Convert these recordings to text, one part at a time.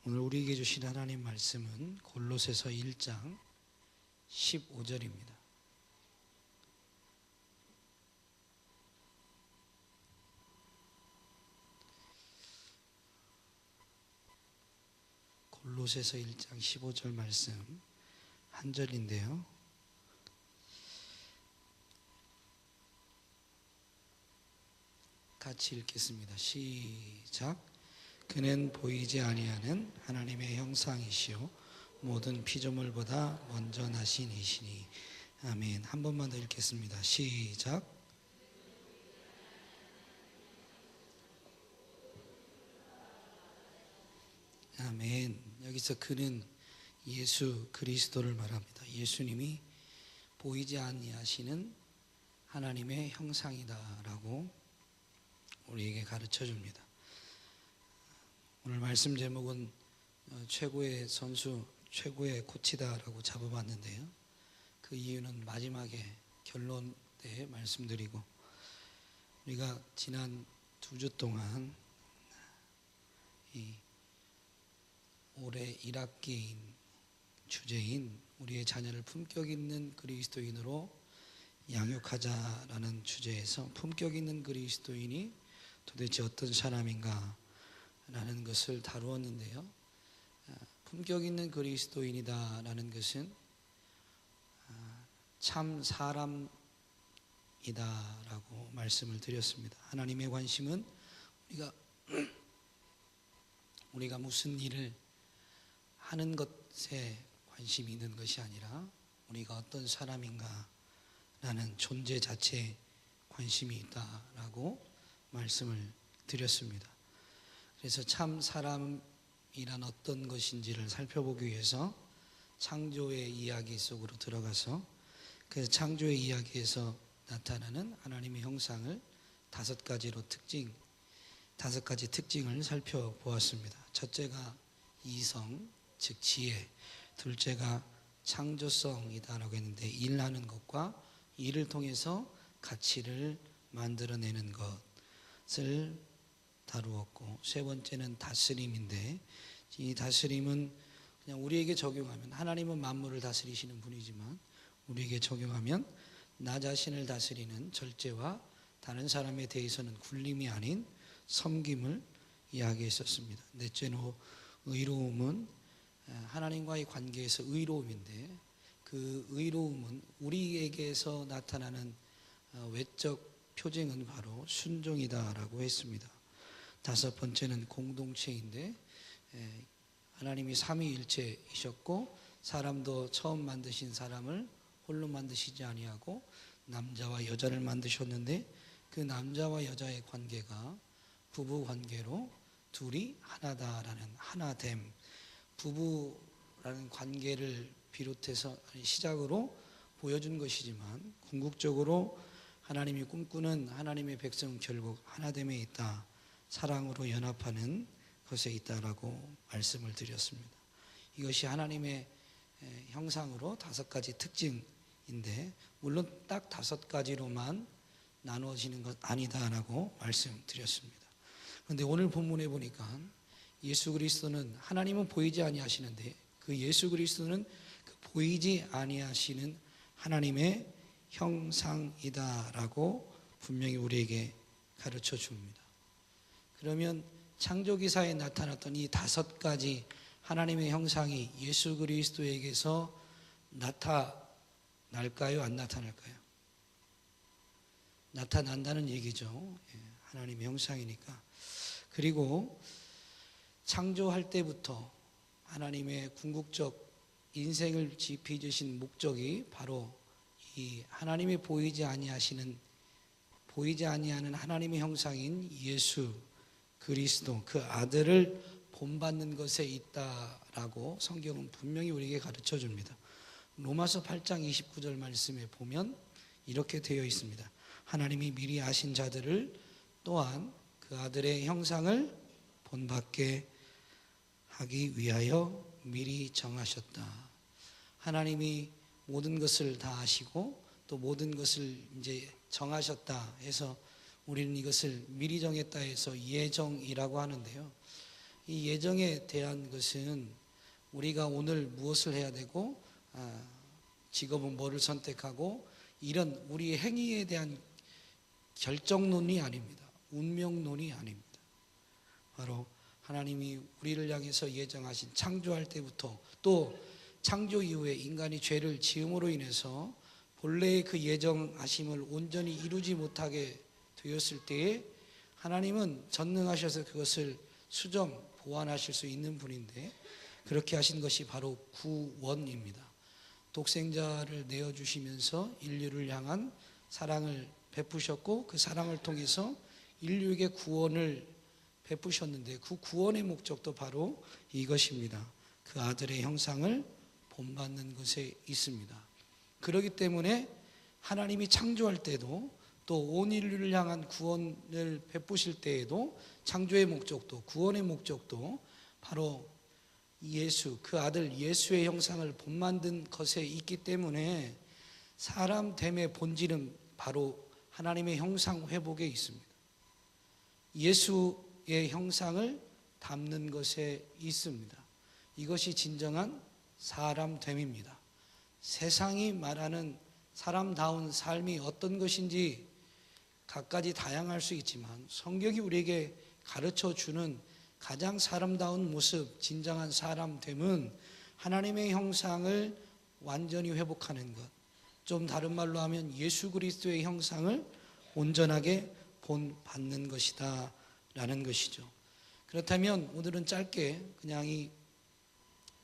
오늘 우리에게 주신 하나님 말씀은 골로새서 1장 15절입니다. 골로새서 1장 15절 말씀 한 절인데요. 같이 읽겠습니다. 시작. 그는 보이지 아니하는 하나님의 형상이시요 모든 피조물보다 먼저 나신 이시니. 아멘. 한 번만 더 읽겠습니다. 시작. 아멘. 여기서 그는 예수 그리스도를 말합니다. 예수님이 보이지 아니하시는 하나님의 형상이다라고 우리에게 가르쳐 줍니다. 오늘 말씀 제목은 최고의 선수, 최고의 코치다라고 잡아봤는데요. 그 이유는 마지막에 결론 때 말씀드리고, 우리가 지난 2주 동안 이 올해 1학기인 주제인 우리의 자녀를 품격 있는 그리스도인으로 양육하자라는 주제에서 품격 있는 그리스도인이 도대체 어떤 사람인가 라는 것을 다루었는데요. 품격 있는 그리스도인이다라는 것은 참 사람이다라고 말씀을 드렸습니다. 하나님의 관심은 우리가 무슨 일을 하는 것에 관심이 있는 것이 아니라 우리가 어떤 사람인가 라는 존재 자체에 관심이 있다라고 말씀을 드렸습니다. 그래서 참 사람이란 어떤 것인지를 살펴보기 위해서 창조의 이야기 속으로 들어가서 그 창조의 이야기에서 나타나는 하나님의 형상을 5가지 특징을 살펴보았습니다. 첫째가 이성, 즉 지혜. 둘째가 창조성이다라고 했는데 일하는 것과 일을 통해서 가치를 만들어내는 것을 다루었고, 세 번째는 다스림인데, 이 다스림은 그냥 우리에게 적용하면, 하나님은 만물을 다스리시는 분이지만 우리에게 적용하면 나 자신을 다스리는 절제와 다른 사람에 대해서는 굴림이 아닌 섬김을 이야기했었습니다. 넷째로 의로움은 하나님과의 관계에서 의로움인데, 그 의로움은 우리에게서 나타나는 외적 표징은 바로 순종이다라고 했습니다. 5번째는 공동체인데, 하나님이 삼위일체이셨고 사람도 처음 만드신 사람을 홀로 만드시지 아니하고 남자와 여자를 만드셨는데, 그 남자와 여자의 관계가 부부 관계로 둘이 하나다라는 하나됨, 부부라는 관계를 비롯해서 시작으로 보여준 것이지만 궁극적으로 하나님이 꿈꾸는 하나님의 백성은 결국 하나됨에 있다, 사랑으로 연합하는 것에 있다라고 말씀을 드렸습니다. 이것이 하나님의 형상으로 5가지 특징인데, 물론 딱 5가지로만 나누어지는 것 아니다라고 말씀드렸습니다. 그런데 오늘 본문에 보니까 예수 그리스도는, 하나님은 보이지 아니하시는데 그 예수 그리스도는 그 보이지 아니하시는 하나님의 형상이다라고 분명히 우리에게 가르쳐 줍니다. 그러면 창조기사에 나타났던 이 5가지 하나님의 형상이 예수 그리스도에게서 나타날까요? 안 나타날까요? 나타난다는 얘기죠. 하나님의 형상이니까. 그리고 창조할 때부터 하나님의 궁극적 인생을 빚으신 목적이 바로 이 하나님이 보이지 아니하는 하나님의 형상인 예수 그리스도, 그 아들을 본받는 것에 있다라고 성경은 분명히 우리에게 가르쳐 줍니다. 로마서 8장 29절 말씀에 보면 이렇게 되어 있습니다. 하나님이 미리 아신 자들을 또한 그 아들의 형상을 본받게 하기 위하여 미리 정하셨다. 하나님이 모든 것을 다 아시고 또 모든 것을 이제 정하셨다 해서 우리는 이것을 미리 정했다 해서 예정이라고 하는데요. 이 예정에 대한 것은 우리가 오늘 무엇을 해야 되고 직업은 뭐를 선택하고 이런 우리의 행위에 대한 결정론이 아닙니다. 운명론이 아닙니다. 바로 하나님이 우리를 향해서 예정하신 창조할 때부터 또 창조 이후에 인간이 죄를 지음으로 인해서 본래의 그 예정하심을 온전히 이루지 못하게 되었을 때에 하나님은 전능하셔서 그것을 수정, 보완하실 수 있는 분인데 그렇게 하신 것이 바로 구원입니다. 독생자를 내어주시면서 인류를 향한 사랑을 베푸셨고 그 사랑을 통해서 인류에게 구원을 베푸셨는데 그 구원의 목적도 바로 이것입니다. 그 아들의 형상을 본받는 것에 있습니다. 그렇기 때문에 하나님이 창조할 때도 또 온 인류를 향한 구원을 베푸실 때에도 창조의 목적도 구원의 목적도 바로 예수, 그 아들 예수의 형상을 본만든 것에 있기 때문에 사람됨의 본질은 바로 하나님의 형상 회복에 있습니다. 예수의 형상을 담는 것에 있습니다. 이것이 진정한 사람됨입니다. 세상이 말하는 사람다운 삶이 어떤 것인지 각가지 다양할 수 있지만 성경이 우리에게 가르쳐 주는 가장 사람다운 모습, 진정한 사람됨은 하나님의 형상을 완전히 회복하는 것. 좀 다른 말로 하면 예수 그리스도의 형상을 온전하게 본받는 것이다 라는 것이죠. 그렇다면 오늘은 짧게 그냥 이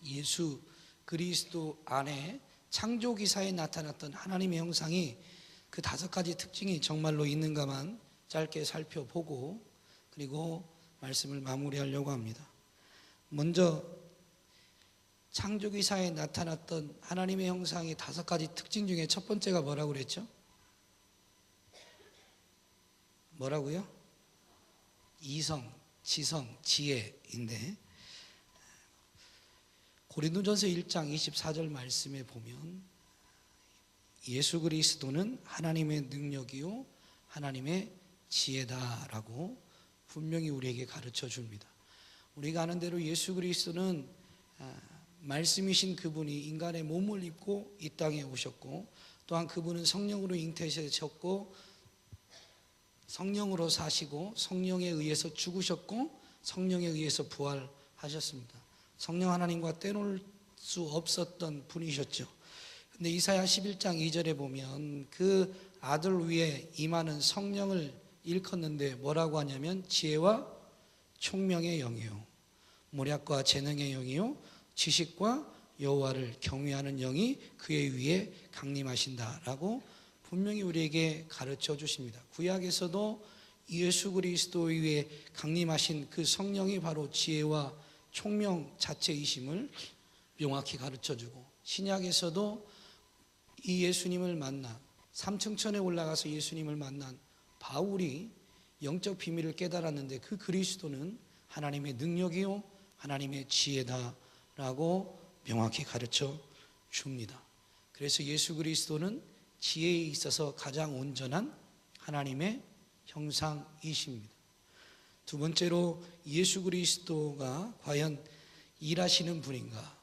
예수 그리스도 안에 창조기사에 나타났던 하나님의 형상이 그 5가지 특징이 정말로 있는가만 짧게 살펴보고 그리고 말씀을 마무리하려고 합니다. 먼저 창조기사에 나타났던 하나님의 형상의 5가지 특징 중에 첫 번째가 뭐라고 그랬죠? 뭐라고요? 이성, 지성, 지혜인데 고린도전서 1장 24절 말씀에 보면 예수 그리스도는 하나님의 능력이요 하나님의 지혜다라고 분명히 우리에게 가르쳐 줍니다. 우리가 아는 대로 예수 그리스도는 말씀이신 그분이 인간의 몸을 입고 이 땅에 오셨고 또한 그분은 성령으로 잉태되셨고 성령으로 사시고 성령에 의해서 죽으셨고 성령에 의해서 부활하셨습니다. 성령 하나님과 떼놓을 수 없었던 분이셨죠. 근데 이사야 11장 2절에 보면 그 아들 위에 임하는 성령을 일컫는데 뭐라고 하냐면 지혜와 총명의 영이요 모략과 재능의 영이요 지식과 여호와를 경외하는 영이 그의 위에 강림하신다라고 분명히 우리에게 가르쳐 주십니다. 구약에서도 예수 그리스도 위에 강림하신 그 성령이 바로 지혜와 총명 자체이심을 명확히 가르쳐 주고 신약에서도 이 예수님을 만난 삼층천에 올라가서 예수님을 만난 바울이 영적 비밀을 깨달았는데 그 그리스도는 하나님의 능력이요 하나님의 지혜다라고 명확히 가르쳐 줍니다. 그래서 예수 그리스도는 지혜에 있어서 가장 온전한 하나님의 형상이십니다. 두 번째로 예수 그리스도가 과연 일하시는 분인가?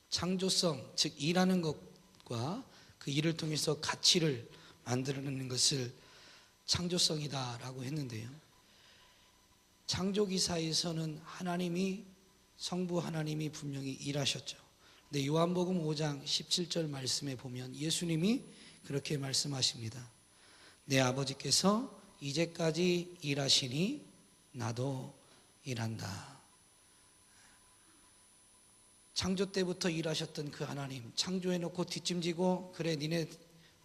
창조성, 즉 일하는 것과 그 일을 통해서 가치를 만들어내는 것을 창조성이다라고 했는데요. 창조기사에서는 성부 하나님이 분명히 일하셨죠. 근데 요한복음 5장 17절 말씀에 보면 예수님이 그렇게 말씀하십니다. 내 아버지께서 이제까지 일하시니 나도 일한다. 창조 때부터 일하셨던 그 하나님, 창조해놓고 뒷짐지고 그래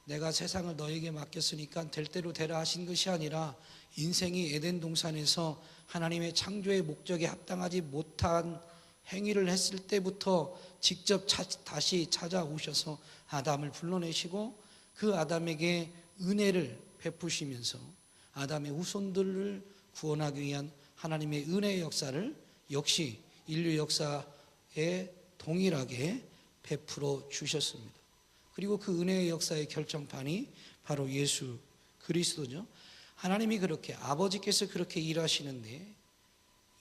내가 세상을 너에게 맡겼으니까 될 대로 되라 하신 것이 아니라 인생이 에덴 동산에서 하나님의 창조의 목적에 합당하지 못한 행위를 했을 때부터 직접 다시 찾아오셔서 아담을 불러내시고 그 아담에게 은혜를 베푸시면서 아담의 후손들을 구원하기 위한 하나님의 은혜의 역사를 역시 인류 역사에 동일하게 베풀어 주셨습니다. 그리고 그 은혜의 역사의 결정판이 바로 예수 그리스도죠. 하나님이 그렇게 아버지께서 그렇게 일하시는데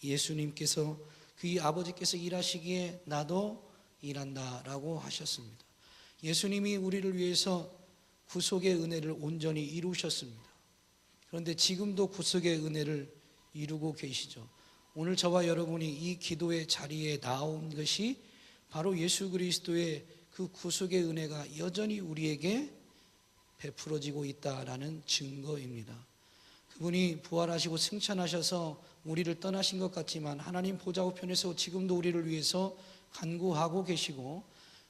예수님께서 그 아버지께서 일하시기에 나도 일한다라고 하셨습니다. 예수님이 우리를 위해서 구속의 은혜를 온전히 이루셨습니다. 그런데 지금도 구속의 은혜를 이루고 계시죠. 오늘 저와 여러분이 이 기도의 자리에 나온 것이 바로 예수 그리스도의 그 구속의 은혜가 여전히 우리에게 베풀어지고 있다라는 증거입니다. 그분이 부활하시고 승천하셔서 우리를 떠나신 것 같지만 하나님 보좌 우편에서 지금도 우리를 위해서 간구하고 계시고,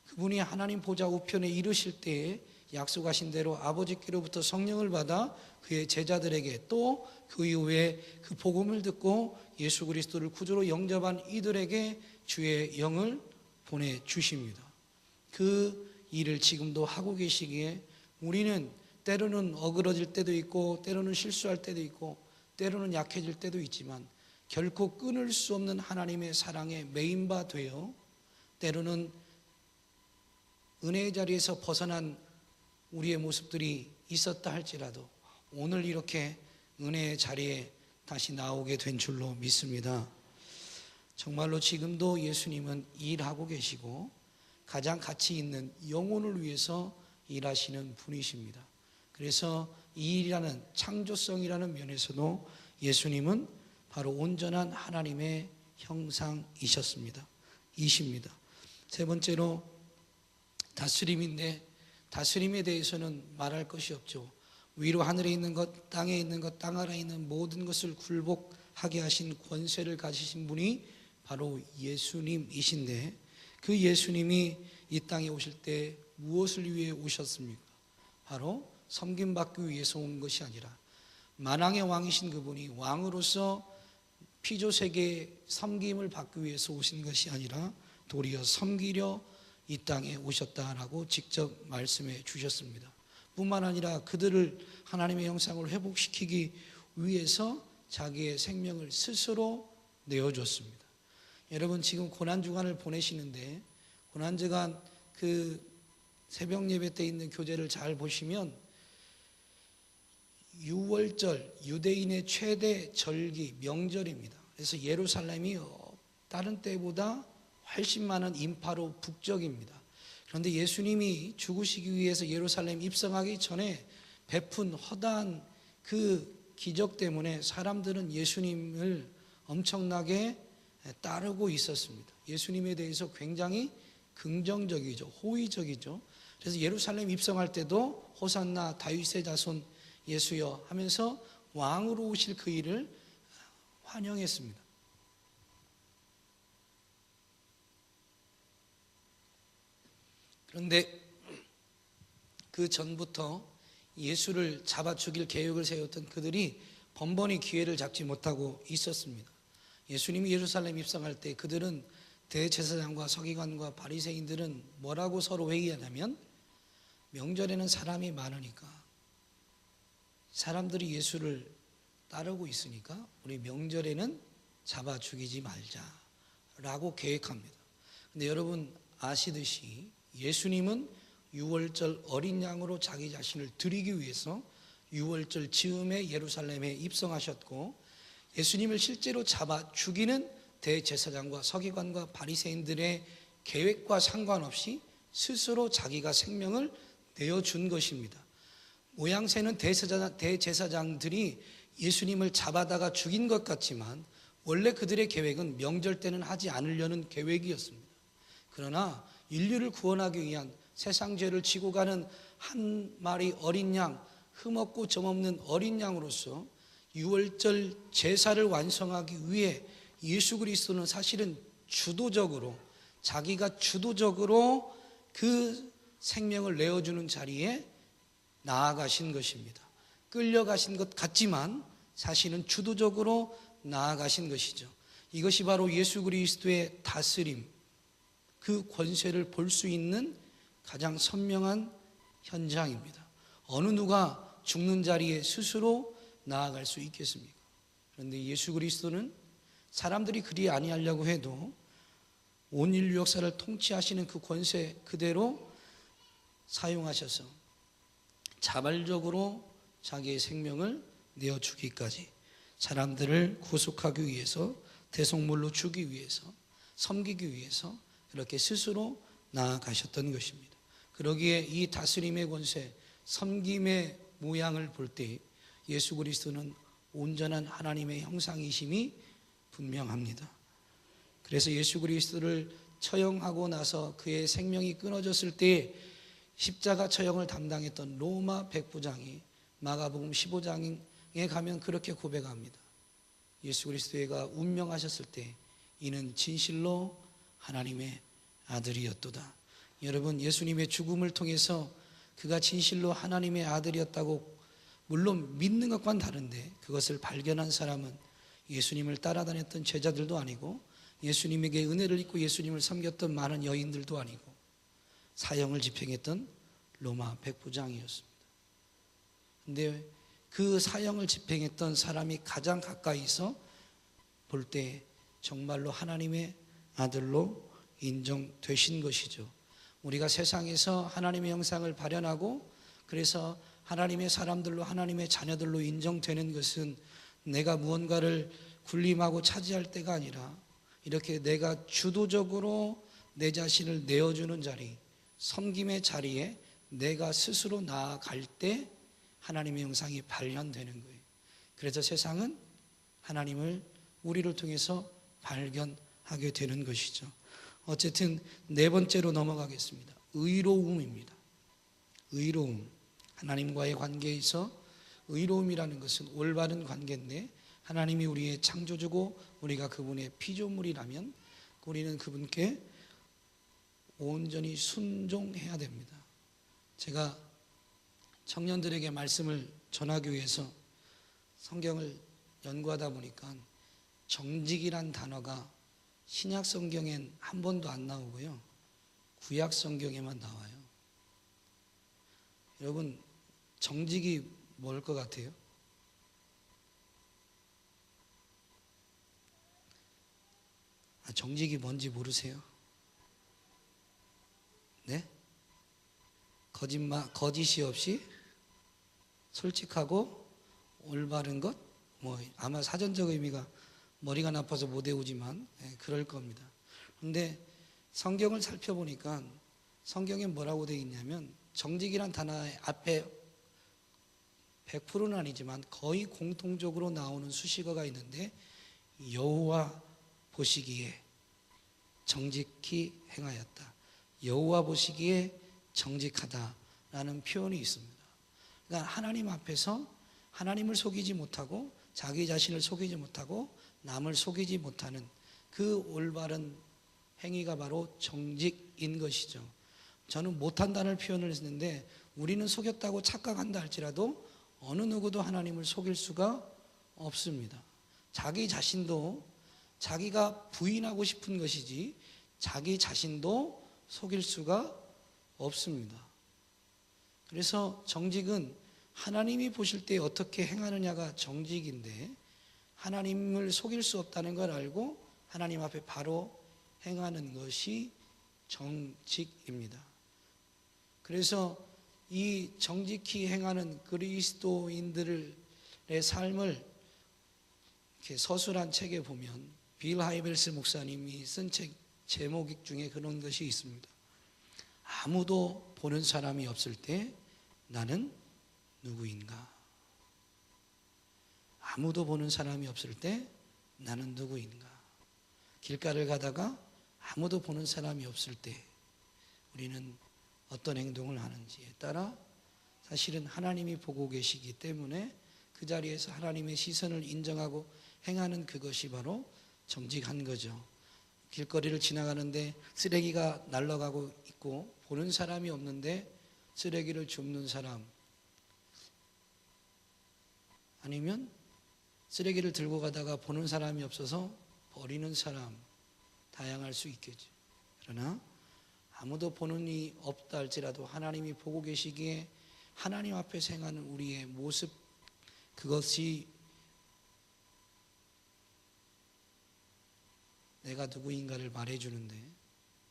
그분이 하나님 보좌 우편에 이르실 때에 약속하신 대로 아버지께로부터 성령을 받아 그의 제자들에게 또 그 이후에 그 복음을 듣고 예수 그리스도를 구주로 영접한 이들에게 주의 영을 보내주십니다. 그 일을 지금도 하고 계시기에 우리는 때로는 어그러질 때도 있고 때로는 실수할 때도 있고 때로는 약해질 때도 있지만 결코 끊을 수 없는 하나님의 사랑에 매인바 되어 때로는 은혜의 자리에서 벗어난 우리의 모습들이 있었다 할지라도 오늘 이렇게 은혜의 자리에 다시 나오게 된 줄로 믿습니다. 정말로 지금도 예수님은 일하고 계시고 가장 가치 있는 영혼을 위해서 일하시는 분이십니다. 그래서 이 일이라는 창조성이라는 면에서도 예수님은 바로 온전한 하나님의 형상이십니다. 세 번째로 다스림인데, 다스림에 대해서는 말할 것이 없죠. 위로 하늘에 있는 것, 땅에 있는 것, 땅 아래에 있는 모든 것을 굴복하게 하신 권세를 가지신 분이 바로 예수님이신데, 그 예수님이 이 땅에 오실 때 무엇을 위해 오셨습니까? 바로 섬김받기 위해서 온 것이 아니라 만왕의 왕이신 그분이 왕으로서 피조세계의 섬김을 받기 위해서 오신 것이 아니라 도리어 섬기려 이 땅에 오셨다라고 직접 말씀해 주셨습니다. 뿐만 아니라 그들을 하나님의 형상을 회복시키기 위해서 자기의 생명을 스스로 내어줬습니다. 여러분 지금 고난주간을 보내시는데, 고난주간 그 새벽 예배 때 있는 교재를 잘 보시면 6월절 유대인의 최대 절기 명절입니다. 그래서 예루살렘이 다른 때보다 훨씬 많은 인파로 북적입니다. 그런데 예수님이 죽으시기 위해서 예루살렘 입성하기 전에 베푼 허다한 그 기적 때문에 사람들은 예수님을 엄청나게 따르고 있었습니다. 예수님에 대해서 굉장히 긍정적이죠. 호의적이죠. 그래서 예루살렘 입성할 때도 호산나 다윗의 자손 예수여 하면서 왕으로 오실 그 일을 환영했습니다. 그런데 그 전부터 예수를 잡아 죽일 계획을 세웠던 그들이 번번이 기회를 잡지 못하고 있었습니다. 예수님이 예루살렘 입성할 때 그들은 대제사장과 서기관과 바리새인들은 뭐라고 서로 회의하냐면, 명절에는 사람이 많으니까 사람들이 예수를 따르고 있으니까 우리 명절에는 잡아 죽이지 말자라고 계획합니다. 근데 여러분 아시듯이 예수님은 6월절 어린 양으로 자기 자신을 드리기 위해서 6월절 즈음에 예루살렘에 입성하셨고, 예수님을 실제로 잡아 죽이는 대제사장과 서기관과 바리새인들의 계획과 상관없이 스스로 자기가 생명을 내어준 것입니다. 모양새는 대제사장들이 예수님을 잡아다가 죽인 것 같지만 원래 그들의 계획은 명절 때는 하지 않으려는 계획이었습니다. 그러나 인류를 구원하기 위한 세상 죄를 지고 가는 한 마리 어린 양, 흠없고 점없는 어린 양으로서 6월절 제사를 완성하기 위해 예수 그리스도는 사실은 주도적으로, 자기가 주도적으로 그 생명을 내어주는 자리에 나아가신 것입니다. 끌려가신 것 같지만 사실은 주도적으로 나아가신 것이죠. 이것이 바로 예수 그리스도의 다스림, 그 권세를 볼 수 있는 가장 선명한 현장입니다. 어느 누가 죽는 자리에 스스로 나아갈 수 있겠습니까? 그런데 예수 그리스도는 사람들이 그리 아니하려고 해도 온 인류 역사를 통치하시는 그 권세 그대로 사용하셔서 자발적으로 자기의 생명을 내어주기까지 사람들을 구속하기 위해서 대속물로 주기 위해서, 섬기기 위해서 그렇게 스스로 나아가셨던 것입니다. 그러기에 이 다스림의 권세, 섬김의 모양을 볼 때 예수 그리스도는 온전한 하나님의 형상이심이 분명합니다. 그래서 예수 그리스도를 처형하고 나서 그의 생명이 끊어졌을 때 십자가 처형을 담당했던 로마 백부장이 마가복음 15장에 가면 그렇게 고백합니다. 예수 그리스도가 운명하셨을 때 이는 진실로 하나님의 아들이었도다. 여러분, 예수님의 죽음을 통해서 그가 진실로 하나님의 아들이었다고 물론 믿는 것과는 다른데 그것을 발견한 사람은 예수님을 따라다녔던 제자들도 아니고 예수님에게 은혜를 입고 예수님을 섬겼던 많은 여인들도 아니고 사형을 집행했던 로마 백부장이었습니다. 근데 그 사형을 집행했던 사람이 가장 가까이서 볼 때 정말로 하나님의 아들로 인정되신 것이죠. 우리가 세상에서 하나님의 형상을 발현하고 그래서 하나님의 사람들로, 하나님의 자녀들로 인정되는 것은 내가 무언가를 군림하고 차지할 때가 아니라 이렇게 내가 주도적으로 내 자신을 내어주는 자리, 섬김의 자리에 내가 스스로 나아갈 때 하나님의 형상이 발현되는 거예요. 그래서 세상은 하나님을 우리를 통해서 발견하게 되는 것이죠. 어쨌든 네 번째로 넘어가겠습니다. 의로움입니다. 의로움. 하나님과의 관계에서 의로움이라는 것은 올바른 관계인데 하나님이 우리의 창조주고 우리가 그분의 피조물이라면 우리는 그분께 온전히 순종해야 됩니다. 제가 청년들에게 말씀을 전하기 위해서 성경을 연구하다 보니까 정직이란 단어가 신약 성경엔 한 번도 안 나오고요, 구약 성경에만 나와요. 여러분, 정직이 뭘 것 같아요? 정직이 뭔지 모르세요? 네? 거짓이 없이 솔직하고 올바른 것? 아마 사전적 의미가 머리가 나빠서 못 외우지만 그럴 겁니다. 그런데 성경을 살펴보니까 성경에 뭐라고 되어 있냐면 정직이란 단어의 앞에 100%는 아니지만 거의 공통적으로 나오는 수식어가 있는데 여호와 보시기에 정직히 행하였다. 여호와 보시기에 정직하다라는 표현이 있습니다. 그러니까 하나님 앞에서 하나님을 속이지 못하고 자기 자신을 속이지 못하고 남을 속이지 못하는 그 올바른 행위가 바로 정직인 것이죠. 저는 못한다는 표현을 했는데 우리는 속였다고 착각한다 할지라도 어느 누구도 하나님을 속일 수가 없습니다. 자기 자신도 자기가 부인하고 싶은 것이지 자기 자신도 속일 수가 없습니다. 그래서 정직은 하나님이 보실 때 어떻게 행하느냐가 정직인데 하나님을 속일 수 없다는 걸 알고 하나님 앞에 바로 행하는 것이 정직입니다. 그래서 이 정직히 행하는 그리스도인들의 삶을 이렇게 서술한 책에 보면 빌 하이벨스 목사님이 쓴 책 제목 중에 그런 것이 있습니다. 아무도 보는 사람이 없을 때 나는 누구인가? 아무도 보는 사람이 없을 때 나는 누구인가? 길가를 가다가 아무도 보는 사람이 없을 때 우리는 어떤 행동을 하는지에 따라 사실은 하나님이 보고 계시기 때문에 그 자리에서 하나님의 시선을 인정하고 행하는 그것이 바로 정직한 거죠. 길거리를 지나가는데 쓰레기가 날아가고 있고 보는 사람이 없는데 쓰레기를 줍는 사람, 아니면 쓰레기를 들고 가다가 보는 사람이 없어서 버리는 사람, 다양할 수 있겠죠. 그러나 아무도 보는 이 없다 할지라도 하나님이 보고 계시기에 하나님 앞에서 행하는 우리의 모습, 그것이 내가 누구인가를 말해주는데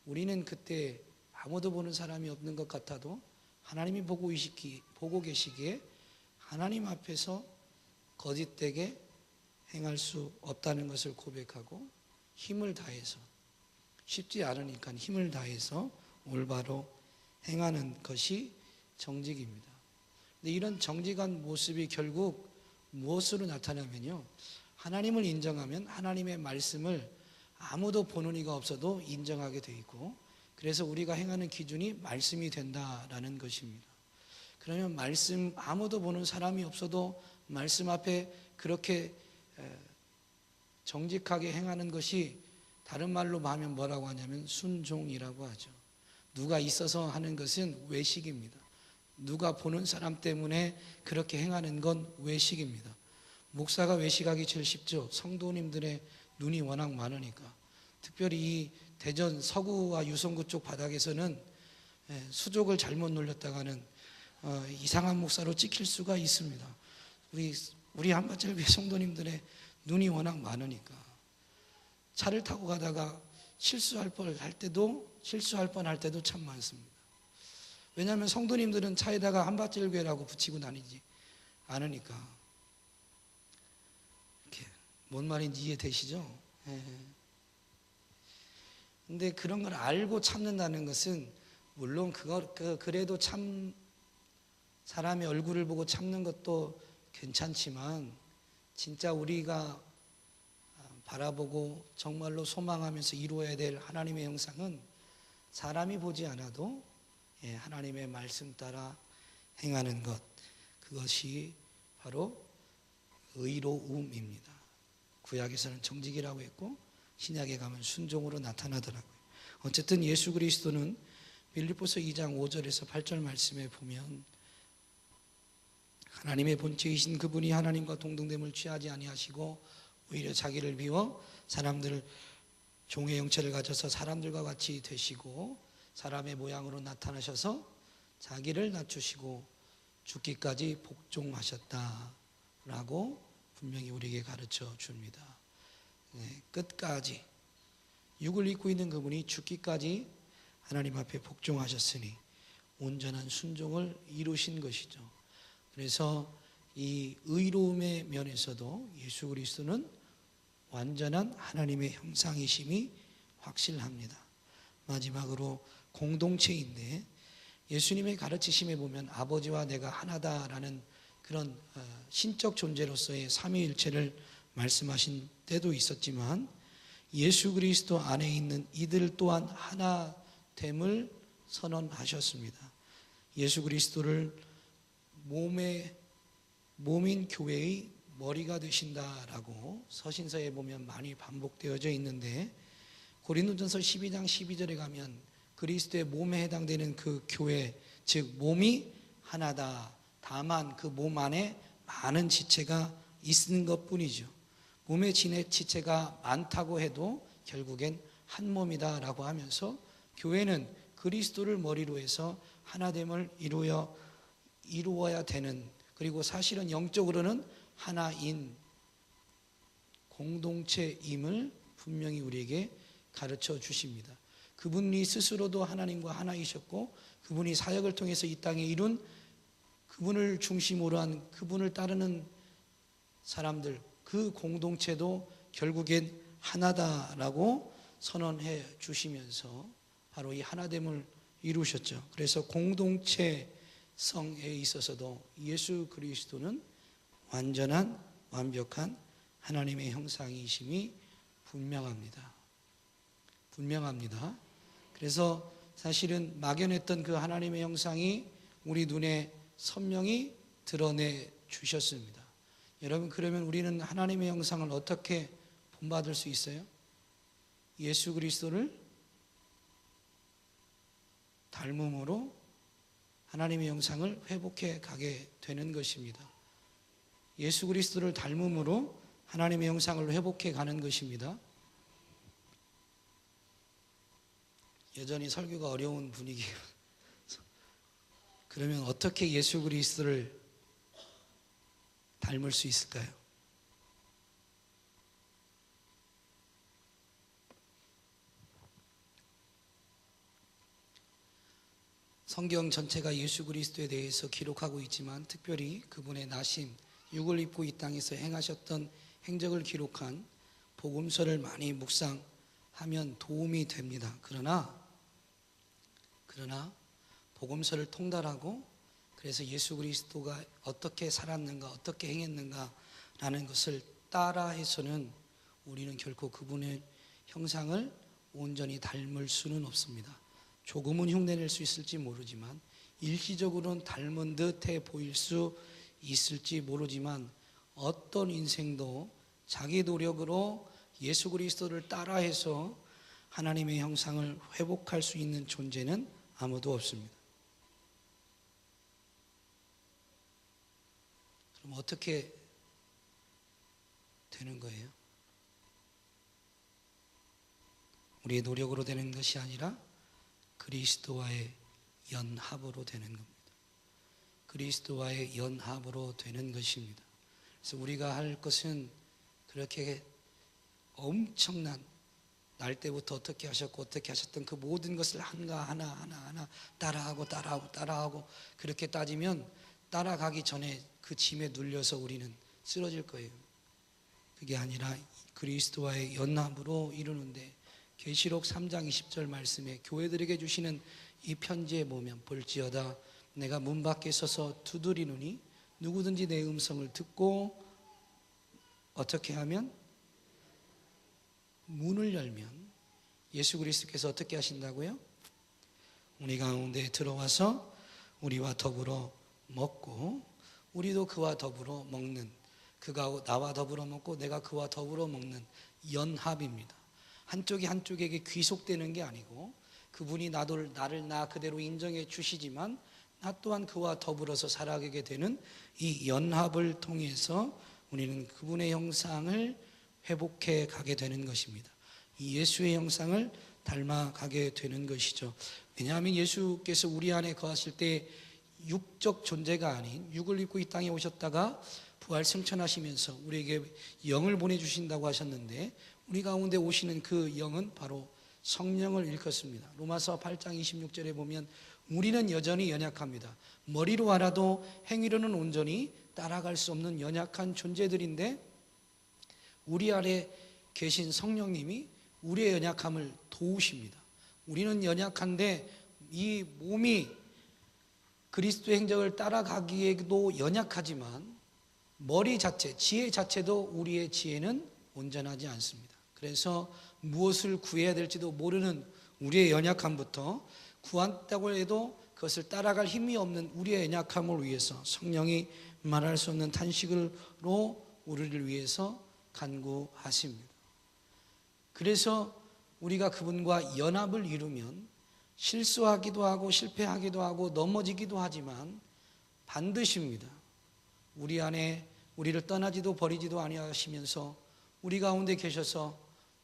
우리는 그때 아무도 보는 사람이 없는 것 같아도 하나님이 보고 계시기에 하나님 앞에서 거짓되게 행할 수 없다는 것을 고백하고 힘을 다해서, 쉽지 않으니까 힘을 다해서 올바로 행하는 것이 정직입니다. 근데 이런 정직한 모습이 결국 무엇으로 나타나면요, 하나님을 인정하면 하나님의 말씀을 아무도 보는 이가 없어도 인정하게 돼 있고, 그래서 우리가 행하는 기준이 말씀이 된다라는 것입니다. 그러면 말씀, 아무도 보는 사람이 없어도 말씀 앞에 그렇게 정직하게 행하는 것이, 다른 말로 하면 뭐라고 하냐면 순종이라고 하죠. 누가 있어서 하는 것은 외식입니다. 누가 보는 사람 때문에 그렇게 행하는 건 외식입니다. 목사가 외식하기 제일 쉽죠. 성도님들의 눈이 워낙 많으니까. 특별히 이 대전 서구와 유성구 쪽 바닥에서는 수족을 잘못 놀렸다가는 이상한 목사로 찍힐 수가 있습니다. 우리 한밭절교회 성도님들의 눈이 워낙 많으니까 차를 타고 가다가 실수할 뻔할 때도 참 많습니다. 왜냐하면 성도님들은 차에다가 한밭절교회라고 붙이고 다니지 않으니까. 이렇게 뭔 말인지 이해되시죠? 근데 그런 걸 알고 참는다는 것은, 물론 그래도 참 사람의 얼굴을 보고 참는 것도 괜찮지만, 진짜 우리가 바라보고 정말로 소망하면서 이루어야 될 하나님의 형상은 사람이 보지 않아도 하나님의 말씀 따라 행하는 것, 그것이 바로 의로움입니다. 구약에서는 정직이라고 했고 신약에 가면 순종으로 나타나더라고요. 어쨌든 예수 그리스도는 빌립보서 2장 5절에서 8절 말씀에 보면, 하나님의 본체이신 그분이 하나님과 동등됨을 취하지 아니하시고 오히려 자기를 비워 사람들 종의 형체를 가져서 사람들과 같이 되시고 사람의 모양으로 나타나셔서 자기를 낮추시고 죽기까지 복종하셨다라고 분명히 우리에게 가르쳐 줍니다. 끝까지 육을 입고 있는 그분이 죽기까지 하나님 앞에 복종하셨으니 온전한 순종을 이루신 것이죠. 그래서 이 의로움의 면에서도 예수 그리스도는 완전한 하나님의 형상이심이 확실합니다. 마지막으로 공동체인데, 예수님의 가르치심에 보면 아버지와 내가 하나다라는 그런 신적 존재로서의 삼위일체를 말씀하신 때도 있었지만, 예수 그리스도 안에 있는 이들 또한 하나됨을 선언하셨습니다. 예수 그리스도를 몸인 교회의 머리가 되신다라고 서신서에 보면 많이 반복되어져 있는데, 고린도전서 12장 12절에 가면 그리스도의 몸에 해당되는 그 교회, 즉 몸이 하나다. 다만 그 몸 안에 많은 지체가 있는 것뿐이죠. 몸의 지체가 많다고 해도 결국엔 한 몸이다라고 하면서, 교회는 그리스도를 머리로 해서 하나됨을 이루어야 되는, 그리고 사실은 영적으로는 하나인 공동체임을 분명히 우리에게 가르쳐 주십니다. 그분이 스스로도 하나님과 하나이셨고, 그분이 사역을 통해서 이 땅에 이룬, 그분을 중심으로 한, 그분을 따르는 사람들, 그 공동체도 결국엔 하나다라고 선언해 주시면서 바로 이 하나됨을 이루셨죠. 그래서 공동체성에 있어서도 예수 그리스도는 완전한 완벽한 하나님의 형상이심이 분명합니다. 그래서 사실은 막연했던 그 하나님의 형상이 우리 눈에 선명히 드러내 주셨습니다. 여러분, 그러면 우리는 하나님의 형상을 어떻게 본받을 수 있어요? 예수 그리스도를 닮음으로 하나님의 형상을 회복해 가게 되는 것입니다. 예수 그리스도를 닮음으로 하나님의 형상을 회복해 가는 것입니다. 여전히 설교가 어려운 분위기예요. 그러면 어떻게 예수 그리스도를 닮을 수 있을까요? 성경 전체가 예수 그리스도에 대해서 기록하고 있지만, 특별히 그분의 나심, 육을 입고 이 땅에서 행하셨던 행적을 기록한 복음서를 많이 묵상하면 도움이 됩니다. 그러나 복음서를 통달하고 그래서 예수 그리스도가 어떻게 살았는가, 어떻게 행했는가라는 것을 따라해서는 우리는 결코 그분의 형상을 온전히 닮을 수는 없습니다. 조금은 흉내낼 수 있을지 모르지만, 일시적으로는 닮은 듯해 보일 수 있을지 모르지만, 어떤 인생도 자기 노력으로 예수 그리스도를 따라해서 하나님의 형상을 회복할 수 있는 존재는 아무도 없습니다. 그럼 어떻게 되는 거예요? 우리의 노력으로 되는 것이 아니라 그리스도와의 연합으로 되는 겁니다. 그리스도와의 연합으로 되는 것입니다. 그래서 우리가 할 것은 그렇게 엄청난 날 때부터 어떻게 하셨고 어떻게 하셨던 그 모든 것을 하나 따라하고 그렇게 따지면 따라가기 전에 그 짐에 눌려서 우리는 쓰러질 거예요. 그게 아니라 그리스도와의 연합으로 이루는데, 계시록 3장 20절 말씀에 교회들에게 주시는 이 편지에 보면, 볼지어다 내가 문 밖에 서서 두드리노니 누구든지 내 음성을 듣고 어떻게 하면, 문을 열면, 예수 그리스도께서 어떻게 하신다고요? 우리 가운데 들어와서 우리와 더불어 먹고 우리도 그와 더불어 먹는, 그가 나와 더불어 먹고 내가 그와 더불어 먹는 연합입니다. 한쪽이 한쪽에게 귀속되는 게 아니고, 그분이 나를 나 그대로 인정해 주시지만 나 또한 그와 더불어서 살아가게 되는 이 연합을 통해서 우리는 그분의 형상을 회복해 가게 되는 것입니다. 이 예수의 형상을 닮아가게 되는 것이죠. 왜냐하면 예수께서 우리 안에 거하실 때 육적 존재가 아닌 육을 입고 이 땅에 오셨다가 부활 승천하시면서 우리에게 영을 보내주신다고 하셨는데, 우리 가운데 오시는 그 영은 바로 성령을 일컫습니다. 로마서 8장 26절에 보면 우리는 여전히 연약합니다. 머리로 알아도 행위로는 온전히 따라갈 수 없는 연약한 존재들인데, 우리 안에 계신 성령님이 우리의 연약함을 도우십니다. 우리는 연약한데 이 몸이 그리스도의 행적을 따라가기에도 연약하지만 머리 자체, 지혜 자체도 우리의 지혜는 온전하지 않습니다. 그래서 무엇을 구해야 될지도 모르는 우리의 연약함부터 구한다고 해도 그것을 따라갈 힘이 없는 우리의 연약함을 위해서 성령이 말할 수 없는 탄식으로 우리를 위해서 간구하십니다. 그래서 우리가 그분과 연합을 이루면 실수하기도 하고 실패하기도 하고 넘어지기도 하지만 반드시입니다. 우리 안에 우리를 떠나지도 버리지도 아니하시면서 우리 가운데 계셔서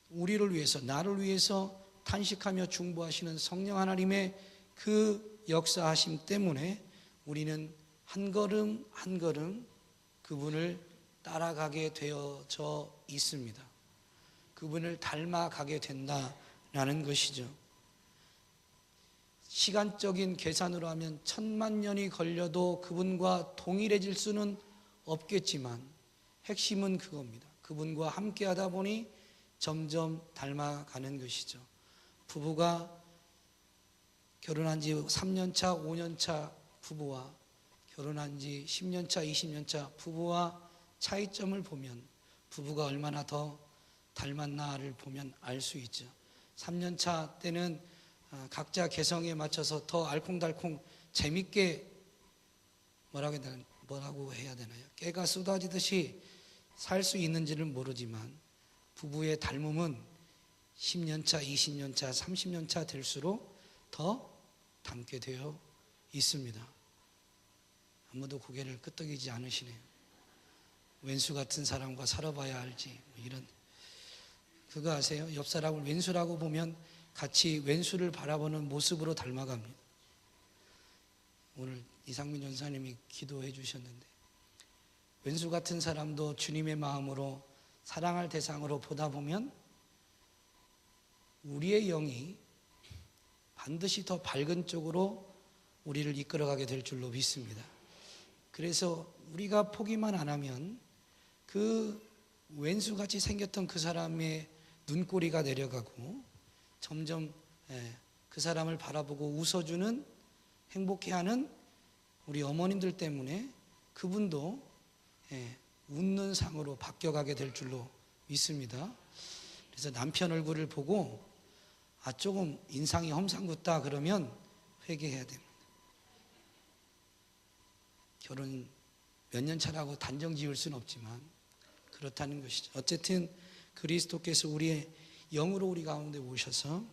우리를 위해서, 나를 위해서 탄식하며 중보하시는 성령 하나님의 그 역사하심 때문에 우리는 한 걸음 한 걸음 그분을 따라가게 되어져 있습니다. 그분을 닮아가게 된다라는 것이죠. 시간적인 계산으로 하면 1000만 년이 걸려도 그분과 동일해질 수는 없겠지만 핵심은 그겁니다. 그분과 함께 하다 보니 점점 닮아가는 것이죠. 부부가 결혼한 지 3년차, 5년차 부부와 결혼한 지 10년차, 20년차 부부와 차이점을 보면 부부가 얼마나 더 닮았나를 보면 알 수 있죠. 3년차 때는 각자 개성에 맞춰서 더 알콩달콩 재밌게 뭐라고 해야 되나요? 깨가 쏟아지듯이 살 수 있는지는 모르지만 부부의 닮음은 10년차, 20년차, 30년차 될수록 더 닮게 되어 있습니다. 아무도 고개를 끄덕이지 않으시네요. 왼수 같은 사람과 살아봐야 알지, 이런. 그거 아세요? 옆 사람을 왼수라고 보면 같이 왼수를 바라보는 모습으로 닮아갑니다. 오늘 이상민 전사님이 기도해 주셨는데, 왼수 같은 사람도 주님의 마음으로 사랑할 대상으로 보다 보면 우리의 영이 반드시 더 밝은 쪽으로 우리를 이끌어가게 될 줄로 믿습니다. 그래서 우리가 포기만 안 하면 그 왼수같이 생겼던 그 사람의 눈꼬리가 내려가고 점점 그 사람을 바라보고 웃어주는, 행복해하는 우리 어머님들 때문에 그분도 웃는 상으로 바뀌어가게 될 줄로 믿습니다. 그래서 남편 얼굴을 보고 조금 인상이 험상궂다 그러면 회개해야 됩니다. 결혼 몇 년 차라고 단정 지을 수는 없지만 그렇다는 것이죠. 어쨌든 그리스도께서 우리의 영으로 우리 가운데 오셔서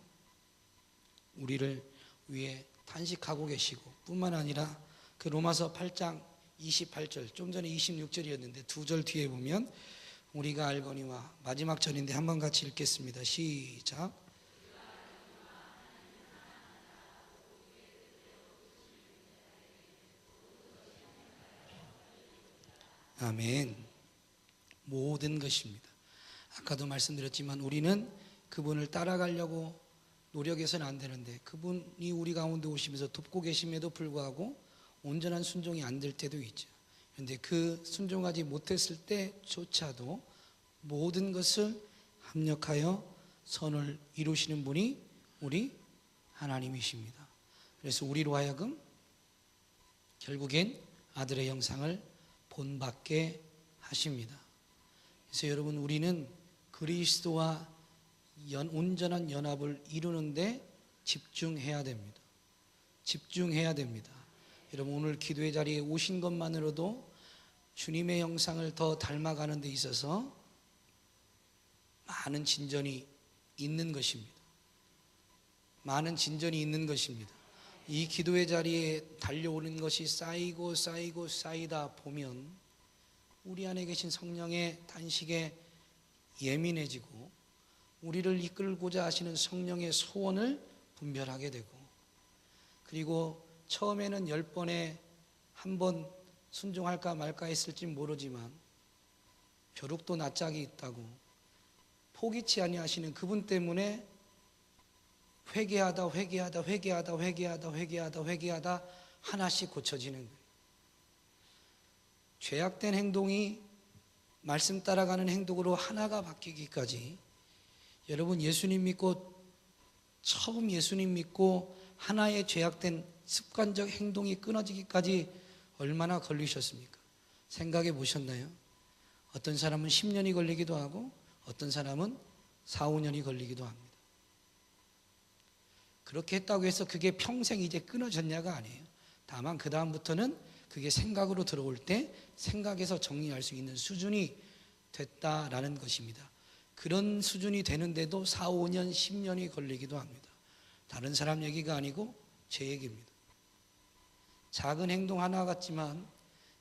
우리를 위해 탄식하고 계시고, 뿐만 아니라 그 로마서 8장 28절, 좀 전에 26절이었는데 두 절 뒤에 보면 우리가 알거니와, 마지막 절인데 한번 같이 읽겠습니다. 시작. 아멘. 모든 것입니다. 아까도 말씀드렸지만 우리는 그분을 따라가려고 노력해서는 안 되는데, 그분이 우리 가운데 오시면서 돕고 계심에도 불구하고 온전한 순종이 안 될 때도 있죠. 그런데 그 순종하지 못했을 때조차도 모든 것을 합력하여 선을 이루시는 분이 우리 하나님이십니다. 그래서 우리로 하여금 결국엔 아들의 형상을 본받게 하십니다. 그래서 여러분, 우리는 그리스도와 온전한 연합을 이루는데 집중해야 됩니다. 집중해야 됩니다. 여러분, 오늘 기도의 자리에 오신 것만으로도 주님의 형상을 더 닮아가는 데 있어서 많은 진전이 있는 것입니다. 많은 진전이 있는 것입니다. 이 기도의 자리에 달려오는 것이 쌓이고 쌓이고 쌓이다 보면 우리 안에 계신 성령의 탄식에 예민해지고 우리를 이끌고자 하시는 성령의 소원을 분별하게 되고, 그리고 처음에는 10번에 한 번 순종할까 말까 했을지 모르지만 벼룩도 낯짝이 있다고 포기치 아니하시는 그분 때문에 회개하다 하나씩 고쳐지는 거예요. 죄악된 행동이 말씀 따라가는 행동으로 하나가 바뀌기까지, 여러분, 예수님 믿고 처음 예수님 믿고 하나의 죄악된 습관적 행동이 끊어지기까지 얼마나 걸리셨습니까? 생각해 보셨나요? 어떤 사람은 10년이 걸리기도 하고 어떤 사람은 4, 5년이 걸리기도 합니다. 그렇게 했다고 해서 그게 평생 이제 끊어졌냐가 아니에요. 다만 그 다음부터는 그게 생각으로 들어올 때 생각에서 정리할 수 있는 수준이 됐다라는 것입니다. 그런 수준이 되는데도 4, 5년, 10년이 걸리기도 합니다. 다른 사람 얘기가 아니고 제 얘기입니다. 작은 행동 하나 같지만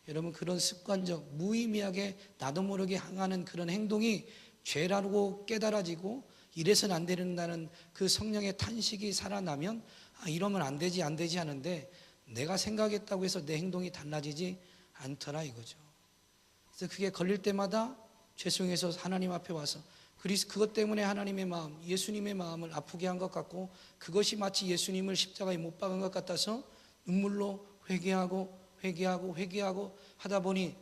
여러분, 그런 습관적 무의미하게 나도 모르게 행하는 그런 행동이 죄라고 깨달아지고 이래서는 안 된다는 그 성령의 탄식이 살아나면 이러면 안 되지 하는데, 내가 생각했다고 해서 내 행동이 달라지지 않더라 이거죠. 그래서 그게 걸릴 때마다 죄송해서 하나님 앞에 와서 그것 때문에 하나님의 마음, 예수님의 마음을 아프게 한 것 같고, 그것이 마치 예수님을 십자가에 못 박은 것 같아서 눈물로 회개하고 하다 보니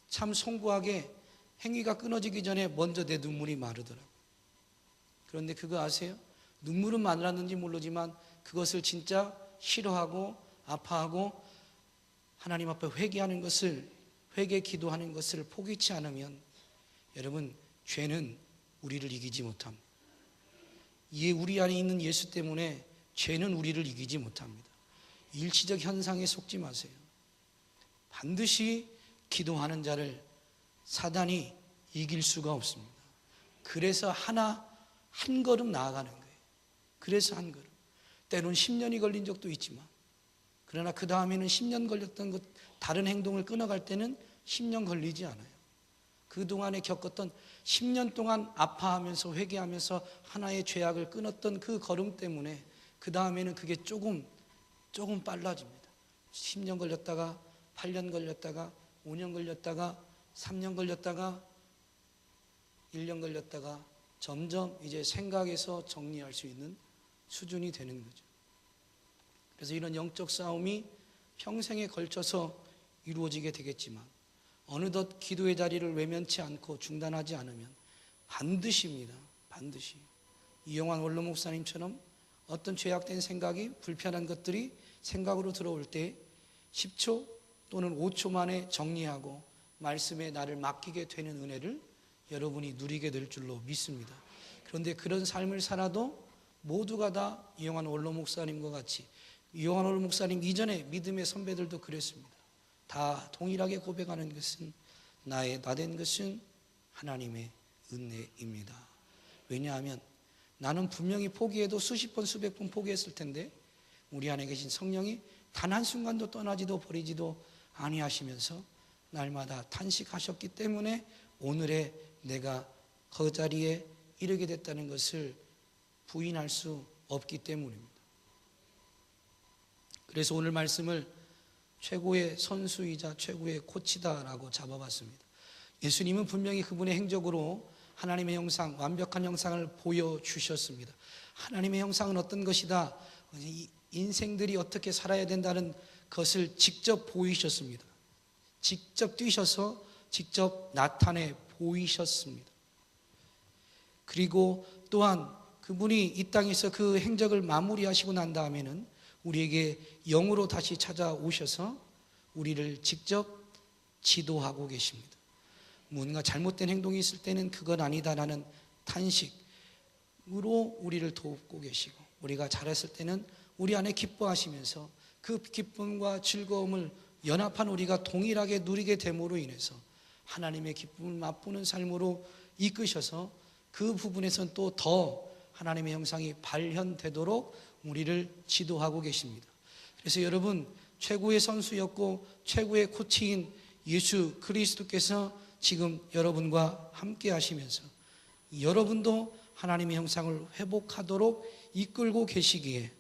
참 송구하게 행위가 끊어지기 전에 먼저 내 눈물이 마르더라고요. 그런데 그거 아세요? 눈물은 마르는지 모르지만 그것을 진짜 싫어하고 아파하고 하나님 앞에 회개하는 것을, 회개 기도하는 것을 포기치 않으면 여러분, 죄는 우리를 이기지 못합니다. 우리 안에 있는 예수 때문에 죄는 우리를 이기지 못합니다. 일시적 현상에 속지 마세요. 반드시 기도하는 자를 사단이 이길 수가 없습니다. 그래서 한 걸음 나아가는 거예요. 그래서 한 걸음. 때로는 10년이 걸린 적도 있지만, 그러나 그 다음에는 10년 걸렸던 것, 다른 행동을 끊어갈 때는 10년 걸리지 않아요. 그동안에 겪었던 10년 동안 아파하면서 회개하면서 하나의 죄악을 끊었던 그 걸음 때문에 그 다음에는 그게 조금 빨라집니다. 10년 걸렸다가 8년 걸렸다가 5년 걸렸다가 3년 걸렸다가 1년 걸렸다가 점점 이제 생각에서 정리할 수 있는 수준이 되는 거죠. 그래서 이런 영적 싸움이 평생에 걸쳐서 이루어지게 되겠지만, 어느덧 기도의 자리를 외면치 않고 중단하지 않으면 반드시입니다. 반드시. 이용환 원로 목사님처럼 어떤 죄악된 생각이, 불편한 것들이 생각으로 들어올 때 10초 또는 5초 만에 정리하고 말씀에 나를 맡기게 되는 은혜를 여러분이 누리게 될 줄로 믿습니다. 그런데 그런 삶을 살아도 모두가 다 이용환 원로 목사님과 같이, 이용환 원로 목사님 이전에 믿음의 선배들도 그랬습니다. 다 동일하게 고백하는 것은 나된 것은 하나님의 은혜입니다. 왜냐하면 나는 분명히 포기해도 수십 번 수백 번 포기했을 텐데 우리 안에 계신 성령이 단 한순간도 떠나지도 버리지도 아니하시면서 날마다 탄식하셨기 때문에 오늘의 내가 그 자리에 이르게 됐다는 것을 부인할 수 없기 때문입니다. 그래서 오늘 말씀을 최고의 선수이자 최고의 코치다라고 잡아봤습니다. 예수님은 분명히 그분의 행적으로 하나님의 형상, 완벽한 형상을 보여주셨습니다. 하나님의 형상은 어떤 것이다, 인생들이 어떻게 살아야 된다는 것을 직접 보이셨습니다. 직접 뛰셔서 직접 나타내 보이셨습니다. 그리고 또한 그분이 이 땅에서 그 행적을 마무리하시고 난 다음에는 우리에게 영으로 다시 찾아오셔서 우리를 직접 지도하고 계십니다. 뭔가 잘못된 행동이 있을 때는 그건 아니다라는 탄식으로 우리를 돕고 계시고, 우리가 잘했을 때는 우리 안에 기뻐하시면서 그 기쁨과 즐거움을 연합한 우리가 동일하게 누리게 됨으로 인해서 하나님의 기쁨을 맛보는 삶으로 이끄셔서 그 부분에서는 또 더 하나님의 형상이 발현되도록 우리를 지도하고 계십니다. 그래서 여러분, 최고의 선수였고 최고의 코치인 예수 그리스도께서 지금 여러분과 함께 하시면서 여러분도 하나님의 형상을 회복하도록 이끌고 계시기에,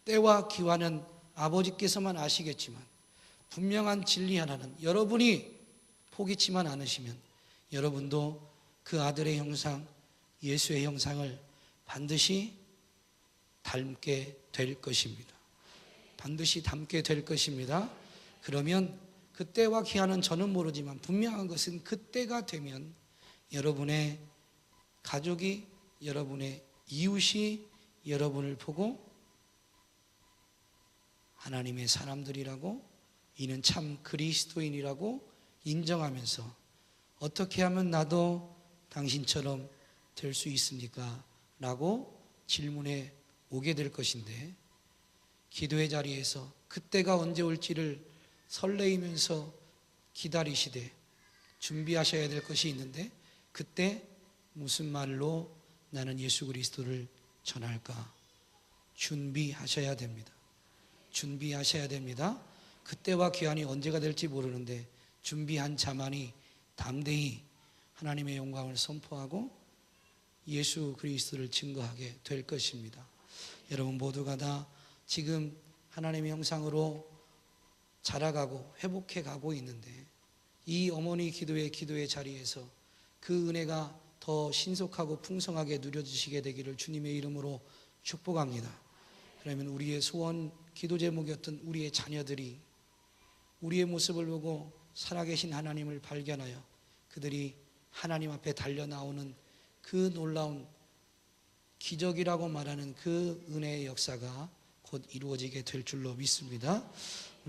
때와 기한은 아버지께서만 아시겠지만 분명한 진리 하나는 여러분이 포기치만 않으시면 여러분도 그 아들의 형상, 예수의 형상을 반드시 닮게 될 것입니다. 반드시 닮게 될 것입니다. 그러면 그때와 기한은 저는 모르지만 분명한 것은 그때가 되면 여러분의 가족이, 여러분의 이웃이 여러분을 보고 하나님의 사람들이라고, 이는 참 그리스도인이라고 인정하면서 어떻게 하면 나도 당신처럼 될 수 있습니까? 라고 질문해 오게 될 것인데, 기도의 자리에서 그때가 언제 올지를 설레이면서 기다리시되 준비하셔야 될 것이 있는데, 그때 무슨 말로 나는 예수 그리스도를 전할까? 준비하셔야 됩니다. 준비하셔야 됩니다. 그때와 기한이 언제가 될지 모르는데 준비한 자만이 담대히 하나님의 영광을 선포하고 예수 그리스도를 증거하게 될 것입니다. 여러분 모두가 다 지금 하나님의 형상으로 자라가고 회복해 가고 있는데, 이 어머니 기도의 자리에서 그 은혜가 더 신속하고 풍성하게 누려지시게 되기를 주님의 이름으로 축복합니다. 그러면 우리의 소원, 기도 제목이었던 우리의 자녀들이 우리의 모습을 보고 살아계신 하나님을 발견하여 그들이 하나님 앞에 달려나오는 그 놀라운 기적이라고 말하는 그 은혜의 역사가 곧 이루어지게 될 줄로 믿습니다.